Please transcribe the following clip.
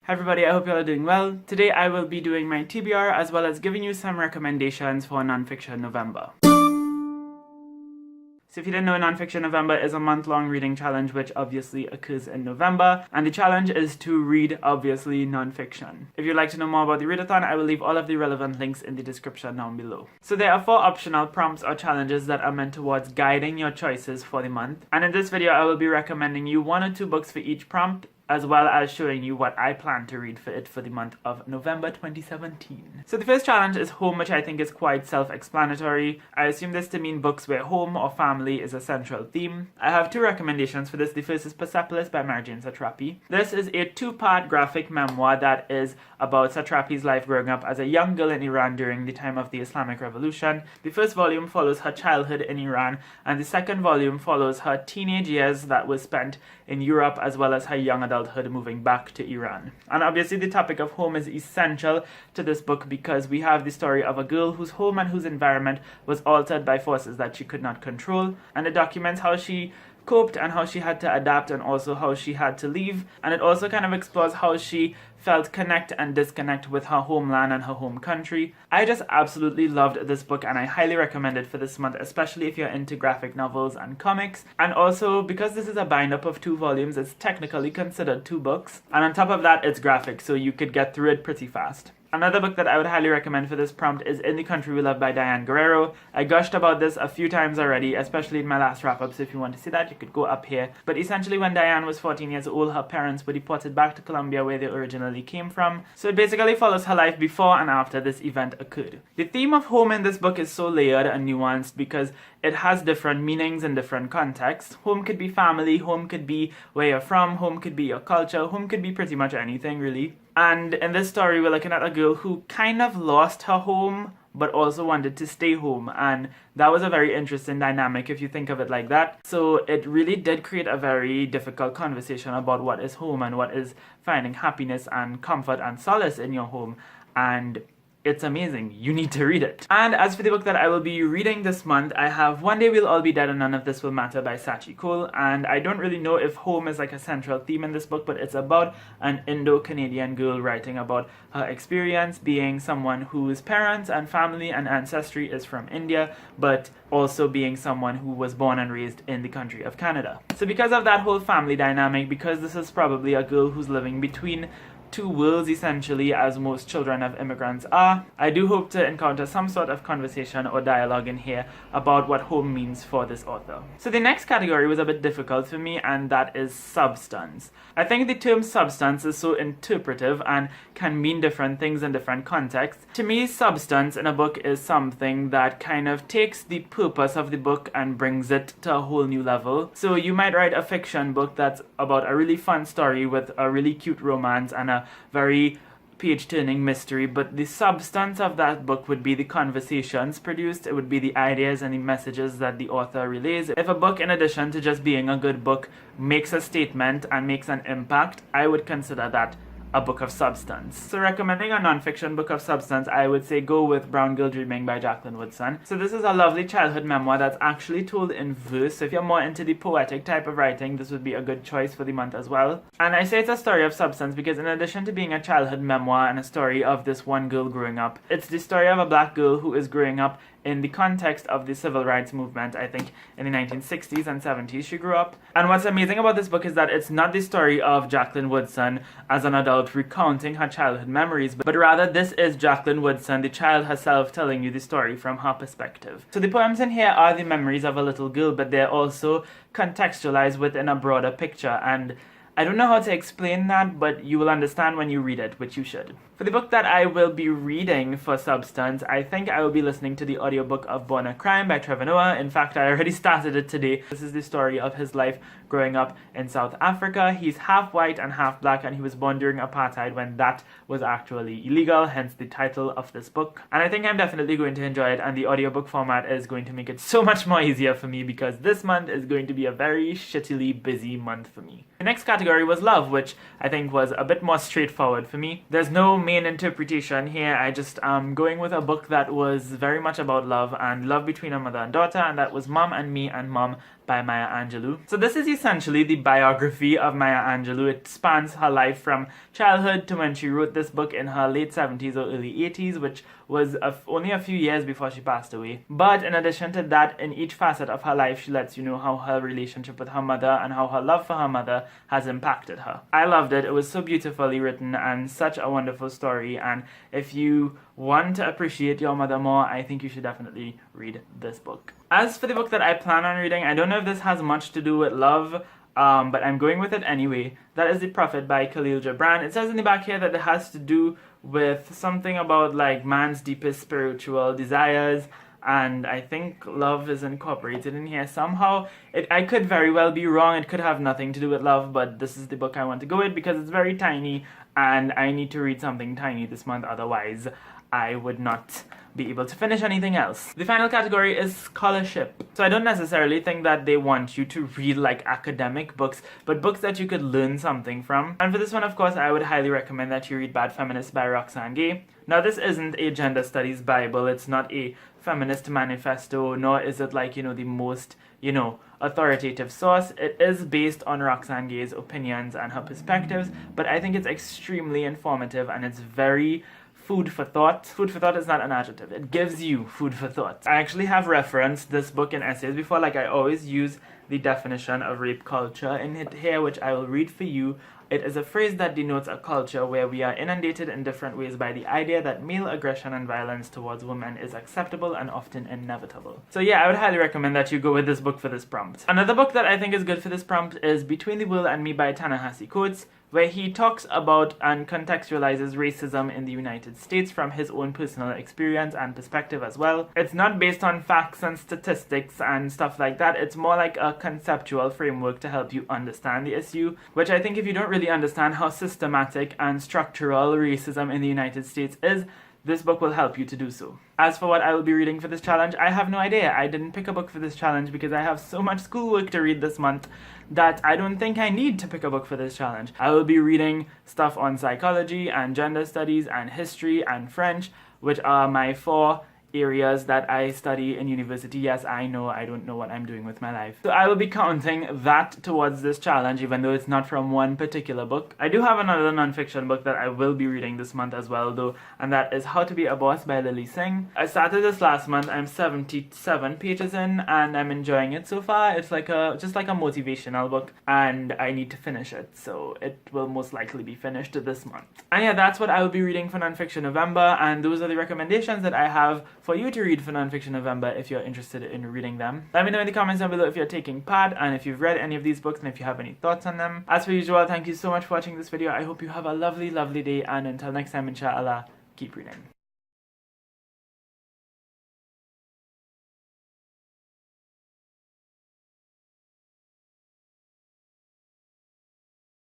Hi everybody, I hope you all are doing well. Today I will be doing my TBR as well as giving you some recommendations for Nonfiction November. So if you didn't know, Nonfiction November is a month-long reading challenge which obviously occurs in November, and the challenge is to read, obviously, nonfiction. If you'd like to know more about the readathon, I will leave all of the relevant links in the description down below. So there are 4 optional prompts or challenges that are meant towards guiding your choices for the month, and in this video I will be recommending you 1 or 2 books for each prompt, as well as showing you what I plan to read for the month of November 2017. So the first challenge is home, which I think is quite self-explanatory. I assume this to mean books where home or family is a central theme. I have 2 recommendations for this. The first is Persepolis by Mary Jane Satrapi. This is a 2-part graphic memoir that is about Satrapi's life growing up as a young girl in Iran during the time of the Islamic Revolution. The first volume follows her childhood in Iran, and the second volume follows her teenage years that were spent in Europe, as well as her young adulthood moving back to Iran. And obviously the topic of home is essential to this book because we have the story of a girl whose home and whose environment was altered by forces that she could not control, and it documents how she coped and how she had to adapt and also how she had to leave, and it also kind of explores how she felt connect and disconnect with her homeland and her home country. I just absolutely loved this book and I highly recommend it for this month, especially if you're into graphic novels and comics. And also, because this is a bind-up of 2 volumes, it's technically considered 2 books, and on top of that it's graphic, so you could get through it pretty fast. Another book that I would highly recommend for this prompt is In the Country We Love by Diane Guerrero. I gushed about this a few times already, especially in my last wrap-up, so if you want to see that, you could go up here. But essentially when Diane was 14 years old, her parents were deported back to Colombia where they originally came from. So it basically follows her life before and after this event occurred. The theme of home in this book is so layered and nuanced because it has different meanings in different contexts. Home could be family, home could be where you're from, home could be your culture, home could be pretty much anything really. And in this story, we're looking at a girl who kind of lost her home, but also wanted to stay home. And that was a very interesting dynamic if you think of it like that. So it really did create a very difficult conversation about what is home and what is finding happiness and comfort and solace in your home. And it's amazing. You need to read it. And as for the book that I will be reading this month, I have One Day We'll All Be Dead and None of This Will Matter by Saajid. And I don't really know if home is like a central theme in this book, but it's about an Indo-Canadian girl writing about her experience being someone whose parents and family and ancestry is from India, but also being someone who was born and raised in the country of Canada. So because of that whole family dynamic, because this is probably a girl who's living between 2 worlds essentially, as most children of immigrants are, I do hope to encounter some sort of conversation or dialogue in here about what home means for this author. So the next category was a bit difficult for me, and that is substance. I think the term substance is so interpretive and can mean different things in different contexts. To me, substance in a book is something that kind of takes the purpose of the book and brings it to a whole new level. So you might write a fiction book that's about a really fun story with a really cute romance and a very page-turning mystery, but the substance of that book would be the conversations produced, it would be the ideas and the messages that the author relays. If a book, in addition to just being a good book, makes a statement and makes an impact, I would consider that a book of substance. So recommending a non-fiction book of substance, I would say go with Brown Girl Dreaming by Jacqueline Woodson. So this is a lovely childhood memoir that's actually told in verse, so if you're more into the poetic type of writing, this would be a good choice for the month as well. And I say it's a story of substance because in addition to being a childhood memoir and a story of this one girl growing up, it's the story of a black girl who is growing up in the context of the civil rights movement. I think in the 1960s and 70s she grew up. And what's amazing about this book is that it's not the story of Jacqueline Woodson as an adult recounting her childhood memories, but rather this is Jacqueline Woodson, the child herself, telling you the story from her perspective. So the poems in here are the memories of a little girl, but they're also contextualized within a broader picture, and I don't know how to explain that, but you will understand when you read it, which you should. For the book that I will be reading for substance, I think I will be listening to the audiobook of Born a Crime by Trevor Noah. In fact, I already started it today. This is the story of his life growing up in South Africa. He's half white and half black, and he was born during apartheid when that was actually illegal, hence the title of this book. And I think I'm definitely going to enjoy it, and the audiobook format is going to make it so much more easier for me because this month is going to be a very shittily busy month for me. The next category was love, which I think was a bit more straightforward for me. There's no main interpretation here. I just am going with a book that was very much about love and love between a mother and daughter, and that was Mom and Me and Mom by Maya Angelou. So this is essentially the biography of Maya Angelou. It spans her life from childhood to when she wrote this book in her late 70s or early 80s, which was only a few years before she passed away. But in addition to that, in each facet of her life, she lets you know how her relationship with her mother and how her love for her mother has impacted her. I loved it. It was so beautifully written and such a wonderful story, and if you want to appreciate your mother more, I think you should definitely read this book. As for the book that I plan on reading, I don't know if this has much to do with love, but I'm going with it anyway. That is The Prophet by Khalil Gibran. It says in the back here that it has to do with something about like man's deepest spiritual desires, and I think love is incorporated in here somehow. I could very well be wrong. It could have nothing to do with love, but this is the book I want to go with because it's very tiny and I need to read something tiny this month, otherwise I would not be able to finish anything else. The final category is scholarship. So I don't necessarily think that they want you to read like academic books, but books that you could learn something from. And for this one, of course, I would highly recommend that you read Bad Feminist by Roxane Gay. Now, this isn't a gender studies Bible. It's not a feminist manifesto, nor is it like, the most, authoritative source. It is based on Roxane Gay's opinions and her perspectives, but I think it's extremely informative and it's very food for thought. Food for thought is not an adjective. It gives you food for thought. I actually have referenced this book in essays before. Like, I always use the definition of rape culture in it here, which I will read for you. It is a phrase that denotes a culture where we are inundated in different ways by the idea that male aggression and violence towards women is acceptable and often inevitable. So yeah, I would highly recommend that you go with this book for this prompt. Another book that I think is good for this prompt is Between the World and Me by Ta-Nehisi Coates, where he talks about and contextualizes racism in the United States from his own personal experience and perspective as well. It's not based on facts and statistics and stuff like that. It's more like a conceptual framework to help you understand the issue, which I think if you don't really understand how systematic and structural racism in the United States is, this book will help you to do so. As for what I will be reading for this challenge, I have no idea. I didn't pick a book for this challenge because I have so much schoolwork to read this month that I don't think I need to pick a book for this challenge. I will be reading stuff on psychology and gender studies and history and French, which are my 4 areas that I study in university. Yes, I know I don't know what I'm doing with my life. So I will be counting that towards this challenge, even though it's not from one particular book. I do have another non-fiction book that I will be reading this month as well though, and that is How to Be a Boss by Lily Singh. I started this last month. I'm 77 pages in and I'm enjoying it so far. It's like just like a motivational book and I need to finish it, so it will most likely be finished this month. And yeah, that's what I will be reading for Non-Fiction November, and those are the recommendations that I have for you to read for Non-Fiction November if you're interested in reading them. Let me know in the comments down below if you're taking part and if you've read any of these books and if you have any thoughts on them. As per usual, thank you so much for watching this video. I hope you have a lovely, lovely day, and until next time, inshallah, keep reading.